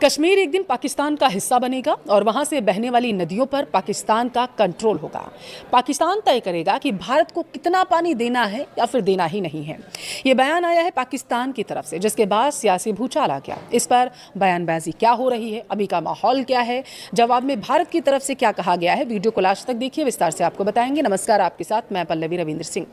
कश्मीर एक दिन पाकिस्तान का हिस्सा बनेगा और वहां से बहने वाली नदियों पर पाकिस्तान का कंट्रोल होगा। पाकिस्तान तय करेगा कि भारत को कितना पानी देना है या फिर देना ही नहीं है। ये बयान आया है पाकिस्तान की तरफ से, जिसके बाद सियासी भूचाल आ गया। इस पर बयानबाजी क्या हो रही है, अभी का माहौल क्या है, जवाब में भारत की तरफ से क्या कहा गया है, वीडियो को लास्ट तक देखिए, विस्तार से आपको बताएंगे। नमस्कार, आपके साथ मैं पल्लवी रविंद्र सिंह।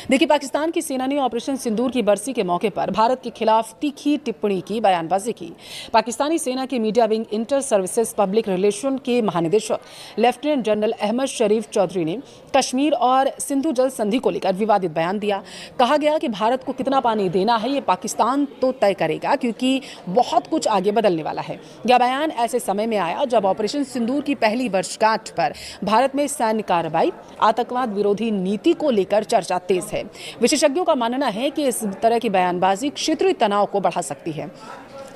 देखिए, पाकिस्तान की सेना ने ऑपरेशन सिंदूर की बरसी के मौके पर भारत के खिलाफ तीखी टिप्पणी की, बयानबाजी की। पाकिस्तानी सेना के media wing inter services public relation के महानिदेशक लेफ्टिनेंट जनरल अहमद शरीफ चौधरी ने कश्मीर और सिंधु जल संधि को लेकर विवादित बयान दिया। कहा गया कि भारत को कितना पानी देना है ये पाकिस्तान तो तय करेगा, क्योंकि बहुत कुछ आगे बदलने वाला है। यह बयान ऐसे समय में आया जब ऑपरेशन सिंदूर की पहली वर्षगांठ पर भारत में सैन्य कार्रवाई, आतंकवाद विरोधी नीति को लेकर चर्चा तेज है। विशेषज्ञों का मानना है कि इस तरह की बयानबाजी क्षेत्रीय तनाव को बढ़ा सकती है।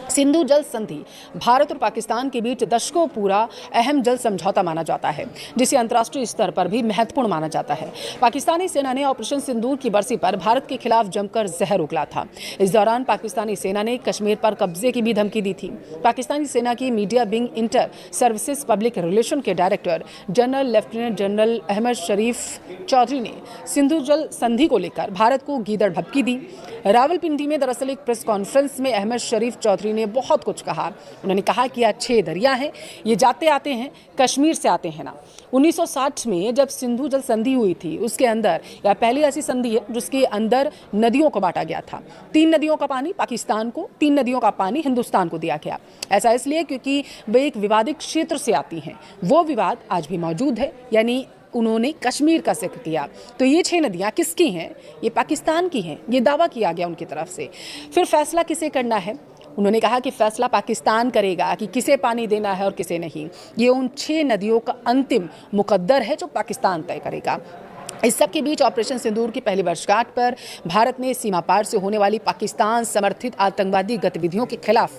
सिंधु जल संधि भारत और पाकिस्तान के बीच दशकों पूरा अहम जल समझौता माना जाता है, जिसे अंतर्राष्ट्रीय स्तर पर भी महत्वपूर्ण माना जाता है। पाकिस्तानी सेना ने ऑपरेशन सिंदूर की बरसी पर भारत के खिलाफ जमकर जहर उगला था। इस दौरान पाकिस्तानी सेना ने कश्मीर पर कब्जे की भी धमकी दी थी। पाकिस्तानी सेना की media wing inter services public relation के director general lieutenant general Ahmed Sharif Chaudhary ने सिंधु जल संधि को लेकर भारत को गीदड़ भभकी दी। रावलपिंडी में दरअसल एक प्रेस कॉन्फ्रेंस में अहमद शरीफ चौधरी ने बहुत कुछ कहा। उन्होंने कहा कि यह 6 दरिया हैं, ये जाते आते हैं, कश्मीर से आते हैं ना। 1960 में जब सिंधु जल संधि हुई थी, उसके अंदर यह पहली ऐसी संधि है जिसके अंदर नदियों को बांटा गया था। 3 नदियों का पानी पाकिस्तान को, 3 नदियों का पानी हिंदुस्तान को दिया गया। ऐसा इसलिए क्योंकि वे एक विवादित क्षेत्र से आती हैं। वो विवाद आज भी मौजूद है, यानी उन्होंने कश्मीर का जिक्र किया। तो ये 6 नदियां किसकी हैं? ये पाकिस्तान की हैं, ये दावा किया गया उनकी तरफ से। फिर फैसला किसे करना है? उन्होंने कहा कि फैसला पाकिस्तान करेगा कि किसे पानी देना है और किसे नहीं। ये उन 6 नदियों का अंतिम मुकद्दर है जो पाकिस्तान तय करेगा। इस सब के बीच ऑपरेशन सिंदूर की पहली वर्षगांठ पर भारत ने सीमा पार से होने वाली पाकिस्तान समर्थित आतंकवादी गतिविधियों के खिलाफ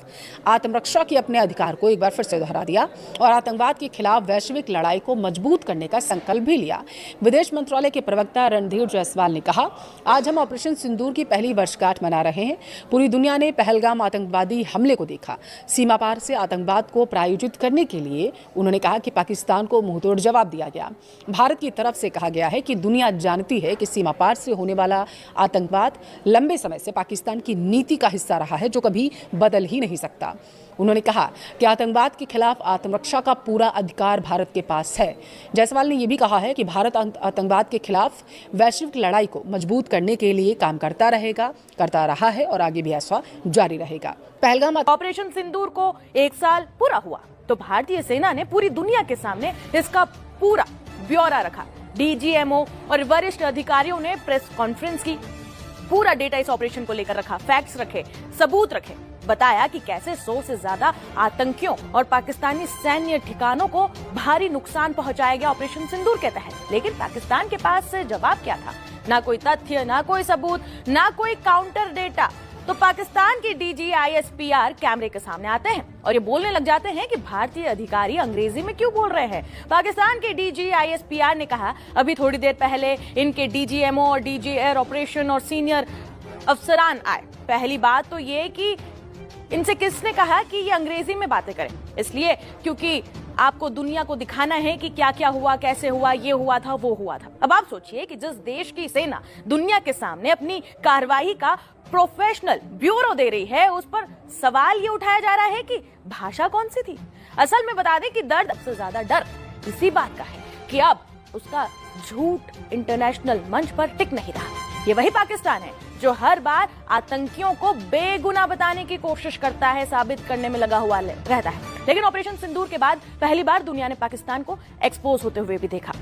आत्मरक्षा के अपने अधिकार को एक बार फिर से दोहरा दिया और आतंकवाद के खिलाफ वैश्विक लड़ाई को मजबूत करने का संकल्प भी लिया। विदेश मंत्रालय के प्रवक्ता रणधीर जायसवाल ने कहा, आज हम ऑपरेशन सिंदूर की पहली वर्षगांठ मना रहे हैं। पूरी दुनिया ने पहलगाम आतंकवादी हमले को देखा। सीमा पार से आतंकवाद को प्रायोजित करने के लिए उन्होंने कहा कि पाकिस्तान को मुंहतोड़ जवाब दिया गया। भारत की तरफ से कहा गया है कि दुनिया जानती है कि सीमा पार से होने वाला आतंकवाद लंबे समय से पाकिस्तान की नीति का हिस्सा रहा है, जो कभी बदल ही नहीं सकता। उन्होंने कहा कि आतंकवाद के खिलाफ आत्मरक्षा का पूरा अधिकार भारत के पास है। जायसवाल ने यह भी कहा है कि भारत आतंकवाद के खिलाफ वैश्विक लड़ाई को मजबूत करने के लिए काम करता रहेगा, करता रहा है और आगे भी ऐसा जारी रहेगा। पहलगाम ऑपरेशन सिंदूर को 1 साल पूरा हुआ तो भारतीय सेना ने पूरी दुनिया के सामने इसका पूरा ब्यौरा रखा। डीजीएमओ और वरिष्ठ अधिकारियों ने प्रेस कॉन्फ्रेंस की, पूरा डेटा इस ऑपरेशन को लेकर रखा, फैक्ट्स रखे, सबूत रखे, बताया कि कैसे 100 से ज्यादा आतंकियों और पाकिस्तानी सैन्य ठिकानों को भारी नुकसान पहुंचाया गया ऑपरेशन सिंदूर के तहत। लेकिन पाकिस्तान के पास जवाब क्या था? ना कोई तथ्य, ना कोई सबूत, ना कोई काउंटर डेटा। तो पाकिस्तान की डीजी आईएसपीआर कैमरे के सामने आते हैं और ये बोलने लग जाते हैं कि भारतीय अधिकारी अंग्रेजी में क्यों बोल रहे हैं। पाकिस्तान के डीजी आईएसपीआर ने कहा, अभी थोड़ी देर पहले इनके डीजीएमओ और डीजी एयर ऑपरेशन और सीनियर अफसरान आए। पहली बात तो ये कि इनसे किसने कहा कि ये अंग्रेजी में बातें करें, इसलिए क्योंकि आपको दुनिया को दिखाना है कि क्या क्या हुआ, कैसे हुआ, ये हुआ था, वो हुआ था। अब आप सोचिए कि जिस देश की सेना दुनिया के सामने अपनी कार्रवाई का प्रोफेशनल ब्यूरो दे रही है, उस पर सवाल ये उठाया जा रहा है कि भाषा कौन सी थी। असल में बता दें कि दर्द सबसे ज्यादा डर इसी बात का है कि अब उसका झूठ इंटरनेशनल मंच पर टिक नहीं रहा। ये वही पाकिस्तान है जो हर बार आतंकियों को बेगुनाह बताने की कोशिश करता है, साबित करने में लगा हुआ रहता है। लेकिन ऑपरेशन सिंदूर के बाद पहली बार दुनिया ने पाकिस्तान को एक्सपोज होते हुए भी देखा।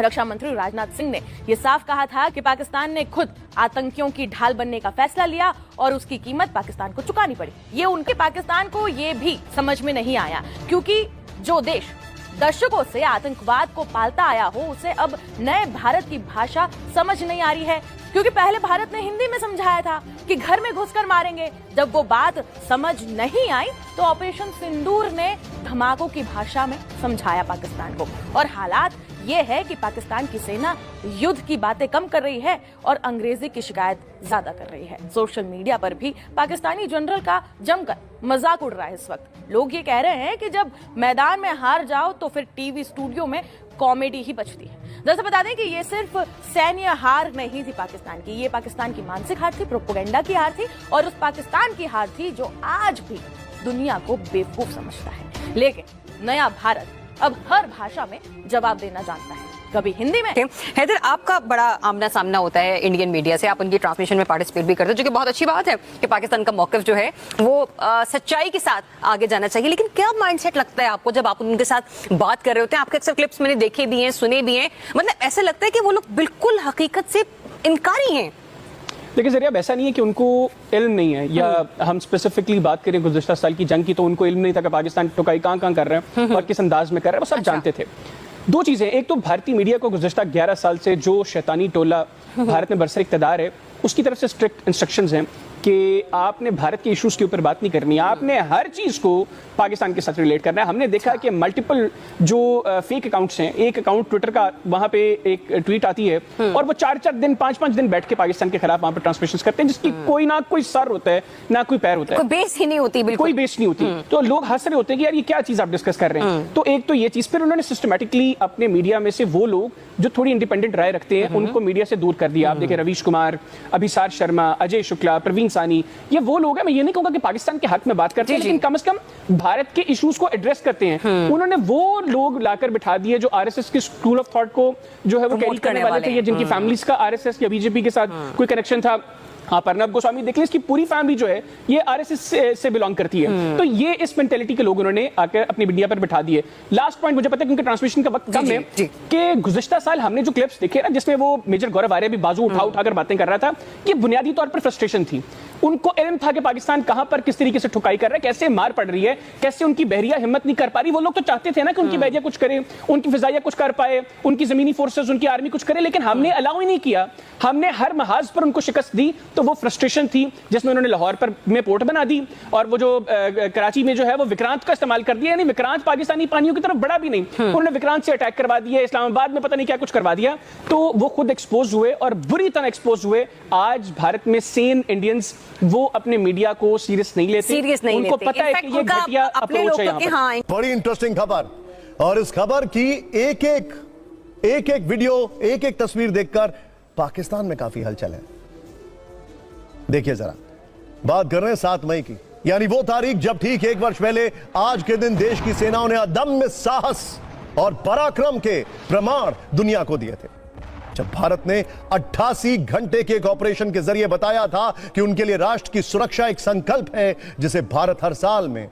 रक्षा मंत्री राजनाथ सिंह ने यह साफ कहा था कि पाकिस्तान ने खुद आतंकियों की ढाल बनने का फैसला लिया और उसकी कीमत पाकिस्तान को चुकानी पड़ी। ये उनके पाकिस्तान को ये भी समझ में नहीं आया, क्योंकि जो देश दशकों से आतंकवाद को पालता आया हो, उसे अब नए भारत की भाषा समझ नहीं आ रही है। क्योंकि पहले भारत ने हिंदी में समझाया था कि घर में घुसकर मारेंगे। जब वो बात समझ नहीं आई तो ऑपरेशन सिंदूर ने धमाकों की भाषा में समझाया पाकिस्तान को। और हालात ये है कि पाकिस्तान की सेना युद्ध की बातें कम कर रही है और अंग्रेजी की शिकायत ज्यादा कर रही है। सोशल मीडिया पर भी पाकिस्तानी जनरल का जमकर मजाक उड़ रहा है। इस वक्त लोग ये कह रहे हैं कि जब मैदान में हार जाओ तो फिर टीवी स्टूडियो में कॉमेडी ही बचती है। दरअसल बता दें कि ये सिर्फ सैन्य हार नहीं थी पाकिस्तान की, ये पाकिस्तान की मानसिक हार थी, प्रोपेगेंडा की हार थी और उस पाकिस्तान की हार थी जो आज भी दुनिया को बेवकूफ समझता है। लेकिन नया भारत अब हर भाषा में जवाब देना जानता है, कभी हिंदी में। हैदर, आपका बड़ा आमना सामना होता है इंडियन मीडिया से, आप उनकी ट्रांसमिशन में पार्टिसिपेट भी करते हो, जो कि बहुत अच्छी बात है कि पाकिस्तान का मौक़िफ़ जो है वो सच्चाई के साथ आगे जाना चाहिए। लेकिन क्या माइंडसेट लगता है आपको जब आप उनके साथ बात कर रहे होते हैं? आपके अक्सर क्लिप्स मैंने देखे भी हैं, सुने भी हैं, मतलब ऐसा लगता है कि वो लोग बिल्कुल हकीकत से इनकारी हैं। देखिए जरिए, अब ऐसा नहीं है कि उनको इल्म नहीं है, या हम स्पेसिफिकली बात करें गुज़िश्ता साल की जंग की तो उनको इल्म नहीं था कि पाकिस्तान टुकाई कहाँ कर रहे हैं और किस अंदाज में कर रहे हैं, वो सब जानते थे। दो चीज़ें, एक तो भारतीय मीडिया को गुज़िश्ता 11 साल से जो शैतानी टोला भारत में बरसर इक़्तिदार है उसकी तरफ से स्ट्रिक्ट इंस्ट्रक्शंस हैं कि आपने भारत के इश्यूज के ऊपर बात नहीं करनी, आपने हर चीज को पाकिस्तान के साथ रिलेट करना है। हमने देखा कि मल्टीपल जो फेक अकाउंट्स हैं, एक अकाउंट ट्विटर का, वहां पे एक ट्वीट आती है और वो 4-4 दिन 5-5 दिन बैठ के पाकिस्तान के खिलाफ वहां पर ट्रांसमिशंस करते हैं, जिसकी कोई ना कोई सर होता है ना कोई पैर होता है, कोई बेस ही नहीं होती, बिल्कुल कोई बेस नहीं होती। तो लोग हंस रहे होते हैं कि यार ये क्या चीज आप डिस्कस कर रहे हैं। तो एक तो ये चीज, फिर उन्होंने सिस्टमैटिकली अपने मीडिया में से वो लोग जो थोड़ी इंडिपेंडेंट राय रखते हैं उनको मीडिया से दूर कर दिया। आप देखिए रवीश कुमार, अभिसार शर्मा, अजय शुक्ला, प्रवीण सानी, ये वो लोग हैं, मैं ये नहीं कहूंगा कि पाकिस्तान के हक में बात करते हैं, लेकिन कम से कम भारत के इश्यूज को एड्रेस करते हैं। उन्होंने वो लोग लाकर बिठा दिए जो आरएसएस के स्कूल ऑफ थॉट को जो है वो कैरी करने वाले थे, या जिनकी फैमिलीज का आरएसएस या बीजेपी के साथ कोई कनेक्शन था। हाँ, अर्नब गोस्वामी देख लें, इसकी पूरी फैमिली जो है ये आरएसएस से बिलोंग करती है। तो ये इस मेंटेलिटी के लोग उन्होंने आकर अपनी मीडिया पर बिठा दिए। लास्ट पॉइंट, मुझे पता है कि उनके ट्रांसमिशन का वक्त कम है कि गुज़िश्ता साल हमने जो क्लिप्स देखे ना जिसमें वो मेजर गौरव आर्य भी बाजू उठाकर बातें कर रहा था, ये बुनियादी तौर पर फ्रस्ट्रेशन थी। उनको इल्म था कि पाकिस्तान कहां पर किस तरीके से ठुकाई कर रहा है, कैसे मार पड़ रही है, कैसे उनकी बहरिया हिम्मत नहीं कर पा रही। वो लोग तो चाहते थे ना कि उनकी बहरिया कुछ करे, उनकी फिजाइया कुछ कर पाए, उनकी जमीनी फोर्सेस, उनकी आर्मी कुछ करे, लेकिन हमने अलाउ ही नहीं किया। हमने हर महाज पर उनको शिकस्त दी। तो वो फ्रस्ट्रेशन थी जिसमें उन्होंने लाहौर पर में पोर्ट बना दी और वो जो कराची में जो है वो विक्रांत का इस्तेमाल कर दिया, यानी विक्रांत पाकिस्तानी पानियों की तरफ बढ़ा भी नहीं, उन्होंने विक्रांत से अटैक करवा दिया, इस्लामाबाद में पता नहीं क्या कुछ करवा दिया। तो वो खुद एक्सपोज हुए और बुरी तरह एक्सपोज हुए। आज भारत में सेन इंडियंस वो अपने मीडिया को सीरियस नहीं लेते, उनको पता है कि ये घटिया अप्रोच है यहाँ पर। बड़ी इंटरेस्टिंग खबर, और इस खबर की एक एक वीडियो, एक एक तस्वीर देखकर पाकिस्तान में काफी हलचल है। देखिए जरा, बात कर रहे हैं 7 मई की, यानी वो तारीख जब ठीक 1 वर्ष पहले आज के दिन देश की सेनाओं ने अदम्य साहस और पराक्रम के प्रमाण दुनिया को दिए थे। जब भारत ने 88 घंटे के एक ऑपरेशन के जरिए बताया था कि उनके लिए राष्ट्र की सुरक्षा एक संकल्प है जिसे भारत हर हाल में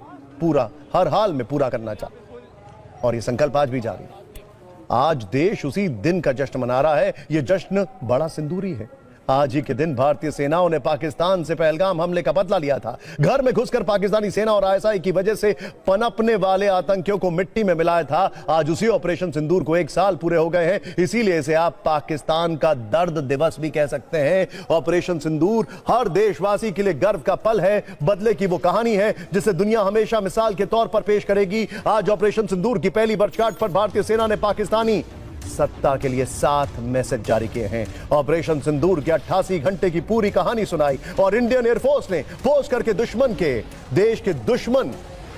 पूरा करना चाहता, और यह संकल्प आज भी जारी है। आज देश उसी दिन का जश्न मना रहा है। यह जश्न बड़ा सिंदूरी है। आज ही के दिन भारतीय सेनाओं ने पाकिस्तान से पहलगाम हमले का बदला लिया था। घर में घुसकर पाकिस्तानी सेना और आईएसआई की वजह से पनपने वाले आतंकियों को मिट्टी में मिलाया था। आज उसी ऑपरेशन सिंदूर को 1 साल पूरे हो गए हैं, इसीलिए इसे आप पाकिस्तान का दर्द दिवस भी कह सकते हैं। ऑपरेशन सिंदूर हर देशवासी के लिए गर्व का पल है, बदले की वो कहानी है जिसे दुनिया हमेशा मिसाल के तौर पर पेश करेगी। आज ऑपरेशन सिंदूर की पहली वर्षगांठ पर भारतीय सेना ने पाकिस्तानी सत्ता के लिए 7 मैसेज जारी किए हैं। ऑपरेशन सिंदूर के 88 घंटे की पूरी कहानी सुनाई और इंडियन एयरफोर्स ने पोस्ट करके देश के दुश्मन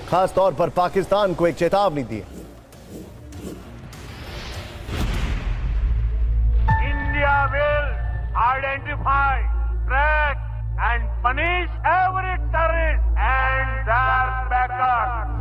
खास तौर पर पाकिस्तान को एक चेतावनी दी। India will identify, track and punish every terrorist and their backers.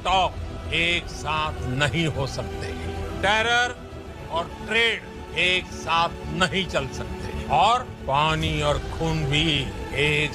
Talk एक साथ नहीं हो सकते। टेरर और ट्रेड एक साथ नहीं चल सकते और पानी और खून भी एक